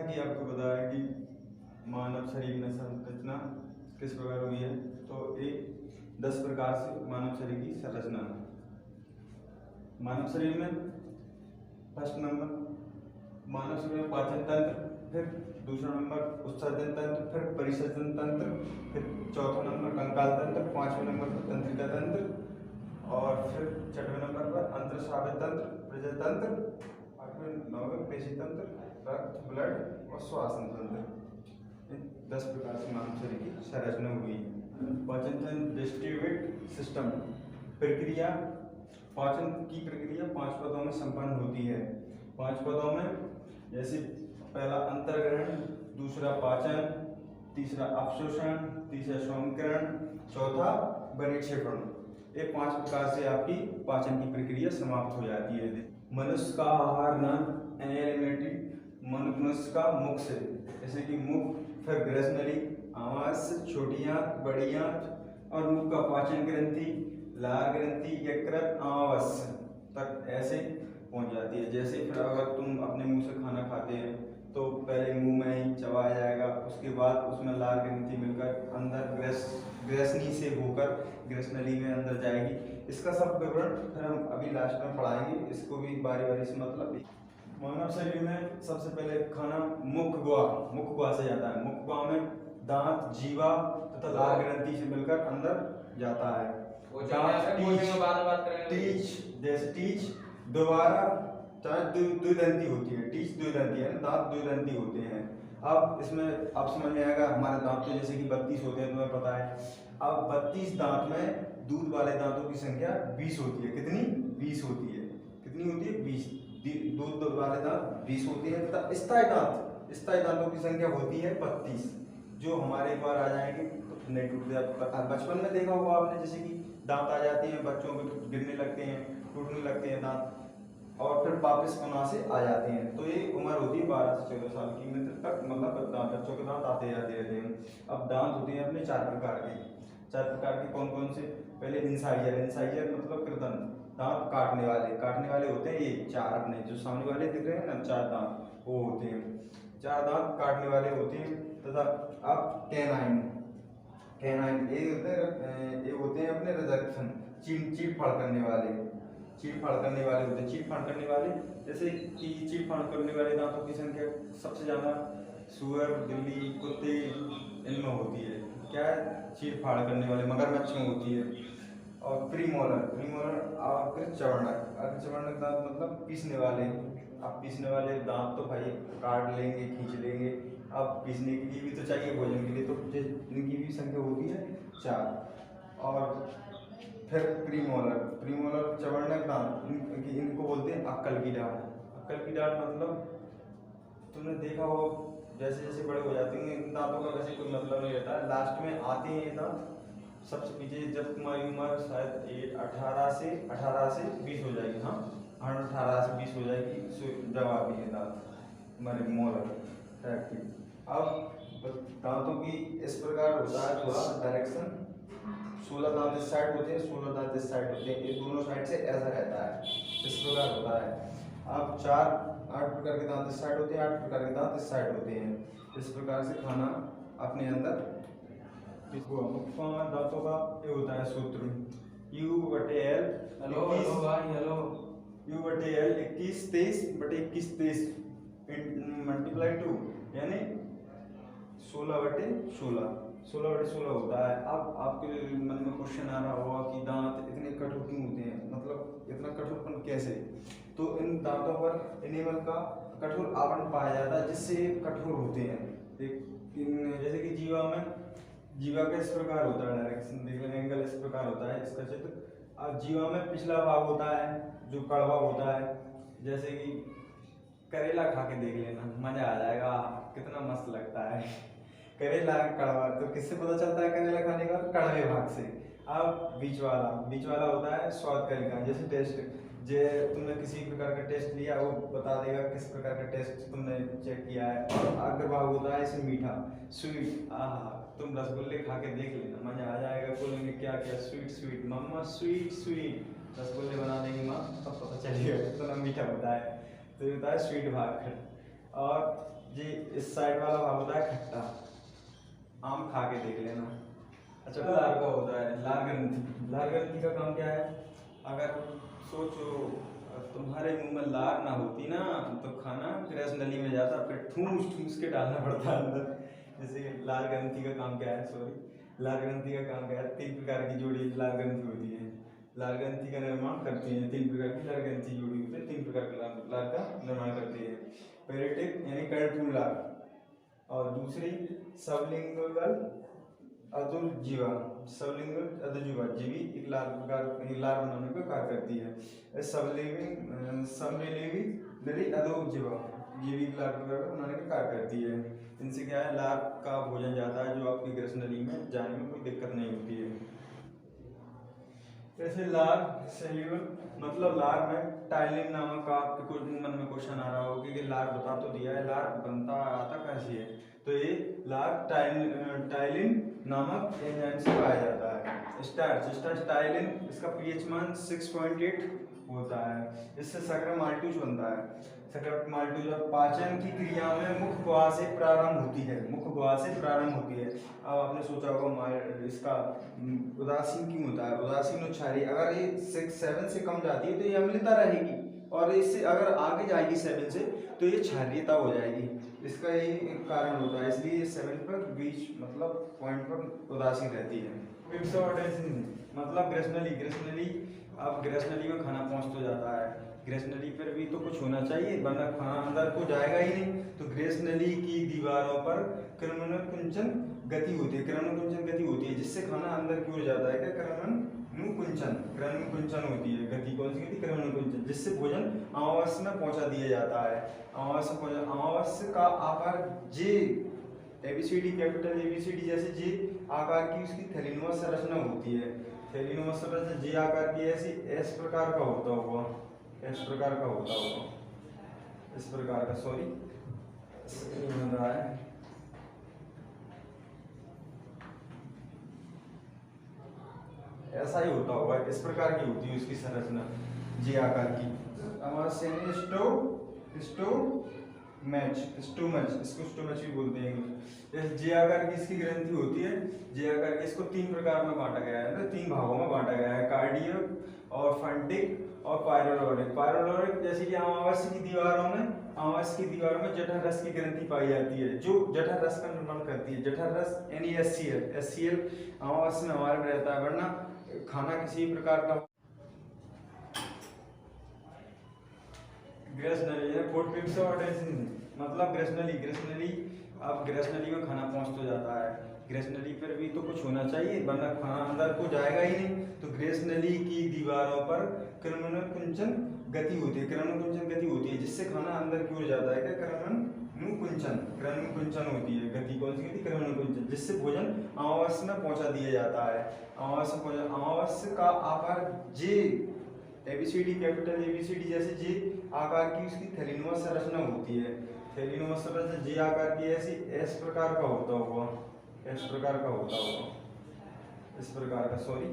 कि आपको बताया कि मानव शरीर में संरचना किस प्रकार हुई है, तो एक 10 प्रकार से मानव शरीर की संरचना है। मानव शरीर में फर्स्ट नंबर मानव शरीर में पाचन तंत्र, फिर दूसरा नंबर उत्सर्जन तंत्र, फिर परिसर्जन तंत्र, फिर चौथा नंबर कंकाल तंत्र, पांचवें नंबर पर तंत्रिका तंत्र और फिर छठवें नंबर पर अंतःस्रावी तंत्र, प्रजनन तंत्र, आठवें नौवें पेशी तंत्र, रक्त ब्लड और श्वसन तंत्र। 10 प्रकार से मानव शरीर की संरचना हुई है। पाचन तंत्र डिस्ट्रीब्यूट सिस्टम प्रक्रिया, पाचन की प्रक्रिया 5 पदों में संपन्न होती है। 5 पदों में जैसे पहला अंतर्ग्रहण, दूसरा पाचन, तीसरा अपशोषण, तीसरा श्वसनकरण, चौथा बहिक्षेपण। ये 5 प्रकार से आपकी पाचन की प्रक्रिया समाप्त हो जाती है। मनुष्य का आहार नन एलिमेंट्री, मनुष्य का मुख से, जैसे कि मुख, फिर ग्रसनली, आमाशय, छोटी आंत, बड़ी आंत और मुख का पाचन ग्रंथि, लार ग्रंथि, यकृत, आमाशय तक ऐसे पहुंच जाती है। जैसे फिर अगर तुम अपने मुंह से खाना खाते हैं तो पहले मुंह में ही चबाया जाएगा, उसके बाद उसमें लार ग्रंथि मिलकर अंदर ग्रसनी से होकर ग्रसनली में अंदर जाएगी। इसका सब विवरण फिर हम अभी लास्ट में पढ़ाएंगे, इसको भी बारी बारी से। मतलब मानव शरीर में सबसे पहले खाना मुख गुहा से जाता है। मुख गुहा में दांत, जीवा तथा लार ग्रंथि से मिलकर अंदर जाता है। टीच, जैसे टीच दोबारा द्विदंती होती है, टीच द्विदंती है, दांत द्विदंती होते हैं। अब इसमें आप समझ में आएगा, हमारे दांत तो जैसे कि 32 होते हैं, तुम्हें पता है। अब 32 दांत में दूध वाले दांतों की संख्या 20 होती है। कितनी? 20 होती है। कितनी होती है? 20। दूध वाले दांत 20 होते हैं तथा स्थायी दांतों की संख्या होती है 32, जो हमारे एक बार आ जाएंगे तो नहीं टूट जाता। बचपन में देखा होगा आपने, जैसे कि दांत आ जाते हैं, बच्चों को गिरने लगते हैं, टूटने लगते हैं दांत और फिर वापस पुनः से आ जाते हैं। तो ये उम्र होती है 12 से 14 साल की तक, मतलब बच्चों के दांत आते जाते रहते हैं। अब दांत होते हैं अपने 4 प्रकार के। 4 प्रकार के कौन कौन से? पहले इंसाइजर मतलब कृदंत, दांत काटने वाले होते हैं। ये 4 अपने जो सामने वाले दिख रहे हैं ना, 4 दांत वो होते हैं। 4 दांत काटने वाले होते हैं। तथा अब कैनाइन ये होते हैं अपने रिजेक्शन, चीड़ फाड़ करने वाले होते हैं। चीड़ फाड़ करने वाले, जैसे कि चीड़ फाड़ करने वाले दांतों की संख्या सबसे ज़्यादा सुअर, बिल्ली, कुत्ते इनमें होती है। क्या है? चीड़ फाड़ करने वाले मगरमच्छ में होती है। और प्रीमोलर और चवर्णक दांत मतलब पीसने वाले। अब पीसने वाले दांत तो भाई काट लेंगे, खींच लेंगे। अब पीसने के लिए भी तो चाहिए भोजन के लिए, तो इनकी भी संख्या होती है 4। और फिर प्रीमोलर चवर्णक दांत, इनको बोलते हैं अक्कल की डाल मतलब तुमने देखा हो, जैसे जैसे बड़े हो जाते हैं इन दांतों का वैसे कोई मतलब नहीं रहता है, लास्ट में आते हैं ये दांत सबसे पीछे, जब तुम्हारी उम्र शायद 18 से 20 हो जाएगी। हाँ, 18 से 20 हो जाएगी जब आती है दांत हमारे मोलर टाइप की। अब दांतों की इस प्रकार होता है थोड़ा डायरेक्शन। 16 दांत इस साइड होते हैं, 16 दांत इस साइड होते हैं। ये दोनों साइड से ऐसा रहता है, इस प्रकार होता है। अब 8 प्रकार के दांत इस साइड होते हैं, 8 प्रकार के दांत इस साइड होते हैं। इस प्रकार से खाना अपने अंदर दांतों का ये होता है सूत्र U/L। U/L 21/23 मल्टीप्लाई 2 यानी 16/16 होता है। अब आपके मन में क्वेश्चन आ रहा होगा कि दांत इतने कठोर क्यों होते हैं, मतलब इतना कठोरपन कैसे? तो इन दांतों पर एनिमल का कठोर आवरण पाया जाता है, जिससे कठोर होते हैं। जैसे कि जीवा का इस प्रकार होता है, डायरेक्शन देख लेंगे, एंगल इस प्रकार होता है इसका चित्र। अब जीवा में पिछला भाग होता है जो कड़वा होता है। जैसे कि करेला खा के देख लेना, मजा आ जाएगा, कितना मस्त लगता है करेला कड़वा। तो किससे पता चलता है करेला खाने का? कड़वे भाग से। अब बीच वाला होता है स्वाद कलिका। जैसे टेस्ट, जे तुमने किसी प्रकार का टेस्ट लिया, वो बता देगा किस प्रकार का टेस्ट तुमने चेक किया है। और अग्र भाग होता है इसे मीठा, स्वीट। तुम रसगुल्ले खा के देख लेना, मजा आ जाएगा। बोलेंगे क्या क्या स्वीट मम्मा, स्वीट रसगुल्ले बना देंगी माँ, तब पता चलेगा कितना मीठा होता है। तो ये होता है स्वीट भाग। और जी इस साइड वाला भाग होता है खट्टा, आम खा के देख लेना। अच्छा लार का होता है लार ग्रंथि। लार ग्रंथि का काम क्या है, अगर सोचो तुम्हारे मुंह में लार ना होती ना तो खाना गैस नली में जाता, फिर ठूस ठूस के डालना पड़ता अंदर। जैसे लार ग्रंथि का काम क्या है, सॉरी लार ग्रंथि का काम क्या है, 3 प्रकार की जोड़ी लार ग्रंथि होती है। लार ग्रंथि का निर्माण करती है 3 प्रकार की लार ग्रंथि जोड़ी होती है, 3 प्रकार की लार का निर्माण करती है। पेरिटिक यानी कर्णपूर्ण लार, और दूसरी सबलिंगुअल अधुजीवा। सबलिंगुअल अधुजीवा जीवी एक लार बनाने का कार्य करती है। सबलिंगुअल अधुजीवा जीवी एक लार बनाने का कार्य करती है। इनसे क्या है, लार का भोजन जाता है जो आपकी ग्रस नली में जाने में कोई दिक्कत नहीं होती है। जैसे लार सेल्यूल मतलब लार में टाइलिन नामक का आपके कुछ मन में क्वेश्चन आ रहा होगा कि लार बता तो दिया है, लार बनता आता कैसे है, तो ये लार टाइलिन नामक एंजाइम से पाया जाता है। स्टार्च टाइलिन, इसका पीएच मान 6.8 होता है। इससे शर्करा माल्टोज बनता है। शर्करा माल्टोज पाचन की क्रिया में मुख्य गुहा से प्रारंभ होती है, मुख्य गुहा से प्रारंभ होती है। अब आपने सोचा होगा इसका उदासीन क्यों होता है, उदासीन और क्षारीय, अगर ये 6-7 से कम जाती है तो ये अम्लता रहेगी, और इससे अगर आगे जाएगी 7 से तो ये क्षारीयता हो जाएगी। इसका यही एक कारण होता है, इसलिए 7 पर बीच मतलब पॉइंट पर उदासीन रहती है। मतलब ग्रसनली अब ग्रसनली में खाना पहुंच तो जाता है, ग्रसनली पर भी तो कुछ होना चाहिए वरना खाना अंदर को जाएगा ही नहीं। तो ग्रसनली की दीवारों पर क्रमनुकुंचन गति होती है, क्रमनुकुंचन गति होती है जिससे खाना अंदर की ओर जाता है। क्या क्रमनुकुंचन होती है गति, कौन सी गति, क्रमनुकुंचन, जिससे भोजन अमावस्या में पहुंचा दिया जाता है। अमावस्या का आकार जे, एबीसीडी कैपिटल एबीसीडी जैसे जे आकार की उसकी थैलीनुमा संरचना होती है। थैलीनुमा संरचना जे आकार की ऐसी एस प्रकार का होता होगा, इस प्रकार का होता होगा, इस प्रकार का, सॉरी बन रहा है, ऐसा ही होता होगा, इस प्रकार की होती है उसकी संरचना जे आकार की। स्टोमच, इसको स्टोमच भी बोलते हैं। जैसे जे आकार की इसकी ग्रंथि होती है, जे आकार की इसको 3 प्रकार में बांटा गया है, 3 भागों में बांटा गया है, कार्डियक और फंटिक और पायरोलोरिक। पायरोलोरिक जैसे कि अमावस्या की दीवारों में जठर रस की ग्रंथि पाई जाती है जो जठर रस का निर्माण करती है। जठर रस यानी एचसीएल अमावस्या में हमारे में रहता है, वरना खाना किसी प्रकार का ग्रसनली है। फूड पिप्स और मतलब ग्रसनली अब ग्रसनली में खाना पहुंच तो जाता है, ग्रसनली पर भी तो कुछ होना चाहिए वरना खाना अंदर को जाएगा ही नहीं। तो ग्रसनली की दीवारों पर क्रमनुकुंचन गति होती है जिससे खाना अंदर की ओर जाता है। क्या क्रमनुकुंचन होती है गति, कौन सी गति, क्रमनुकुंचन, जिससे भोजन अमावस्या में पहुंचा दिया जाता है। अमावस्या का आकार जे, एबीसीडी कैपिटल एबीसीडी जैसे जे आकार की उसकी थैलीनुमा संरचना होती है। थैलीनुमा संरचना जे आकार की ऐसी एस प्रकार का होता होगा, इस प्रकार का होता होगा, इस प्रकार का, सॉरी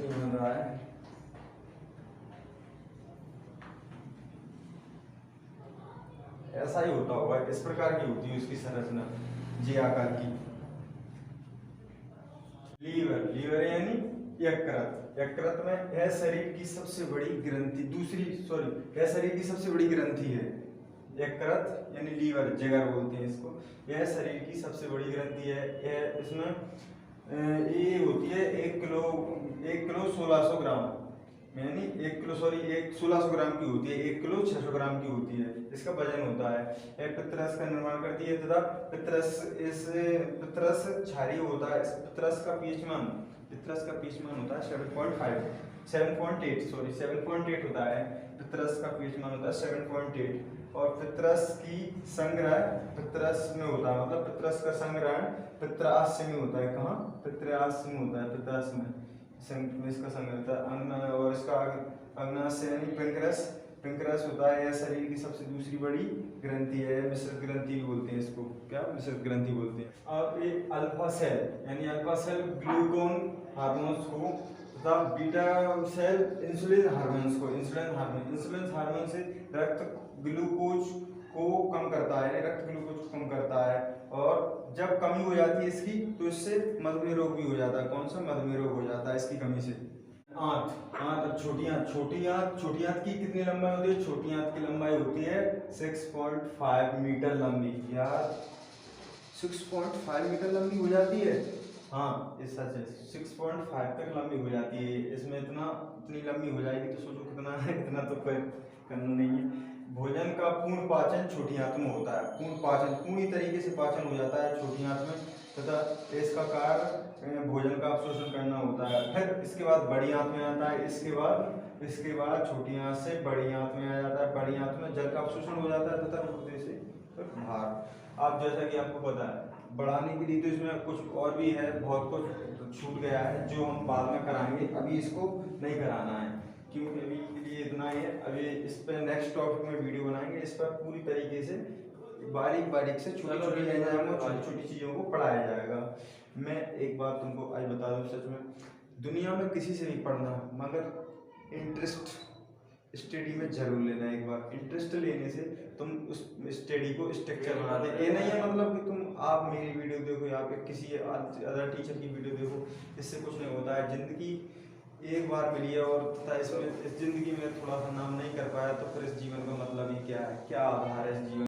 बन रहा है, ऐसा ही होता होगा, इस प्रकार की होती है उसकी संरचना जे आकार की। लीवर यानी यकृत में यह शरीर की सबसे बड़ी ग्रंथि, यह शरीर की सबसे बड़ी ग्रंथि है। यकृत यानी लीवर, जिगर बोलते हैं इसको, यह शरीर की सबसे बड़ी ग्रंथि है। यह इसमें ये होती है 1 किलो 1600 ग्राम, यानी 1600 ग्राम की होती है, 1 किलो 600 ग्राम की होती है, इसका वजन होता है। यह पित्तरस का निर्माण करती है तथा पित्तरस क्षारीय होता है। पित्तरस का पीएच मान होता है 7.8 होता है। पित्तरस का पीएच मान होता है 7.8, और पित्तरस की संग्रह पित्तरस में होता है, मतलब पित्तरस का संग्रहण पित्राशय में होता है। कहाँ, पित्राशय में होता है, पित्राशय में इसका संग्रह, और इसका अग्नाशय यानी पिंकरस होता है। यह शरीर की सबसे दूसरी बड़ी ग्रंथि है, मिश्रित ग्रंथि भी बोलते हैं इसको, क्या मिश्रित ग्रंथि बोलते हैं। अब ये अल्फा सेल ग्लूकागोन हार्मोन्स को तथा बीटा सेल इंसुलिन हार्मोन से रक्त ग्लूकोज को कम करता है, रक्त ग्लूकोज को कम करता है। और जब कमी हो जाती है इसकी तो इससे मधुमेह रोग भी हो जाता है। कौन सा? मधुमेह रोग हो जाता है इसकी कमी से। आंत और छोटी आंत की कितनी लंबाई होती है? छोटी आंत की लंबाई होती है 6.5 मीटर लंबी। यार 6.5 मीटर लंबी हो जाती है। हाँ ये सच है, 6.5 तक लंबी हो जाती है। इसमें इतनी लंबी हो जाएगी तो सोचो कितना है। इतना तो कोई करना नहीं है। भोजन का पूर्ण पाचन छोटी आंत में होता है। पूर्ण पाचन, पूरी तरीके से पाचन हो जाता है छोटी आंत में, तथा इसका कार्य भोजन का अवशोषण करना होता है। फिर इसके बाद बड़ी आंत में आता है। इसके बाद छोटी आंत से बड़ी आंत में आ जाता है। बड़ी आंत में जल का अवशोषण हो जाता है तथा गुर्दे से फिर बाहर। अब जैसा कि आपको पता है, बढ़ाने के लिए तो इसमें कुछ और भी है, बहुत कुछ छूट गया है जो हम बाद में कराएंगे। अभी इसको नहीं कराना है क्योंकि अभी के लिए इतना ही है। अभी इस पर नेक्स्ट टॉपिक में वीडियो बनाएंगे। इस पर पूरी तरीके से बारीक से छोटी चीज़ों को पढ़ाया जाएगा। मैं एक बात तुमको आज बता दूं, सच में दुनिया में किसी से भी पढ़ना, मगर इंटरेस्ट स्टडी में जरूर लेना। एक बार इंटरेस्ट लेने से तुम उस स्टडी को स्ट्रक्चर बनाते हैं। ये नहीं है मतलब कि आप मेरी वीडियो देखो या फिर किसी अदर टीचर की वीडियो देखो, इससे कुछ नहीं होता है। जिंदगी एक बार मिली है और इसमें इस जिंदगी में थोड़ा सा नाम नहीं कर पाया तो फिर इस जीवन का मतलब ही क्या है? क्या आधार है इस जीवन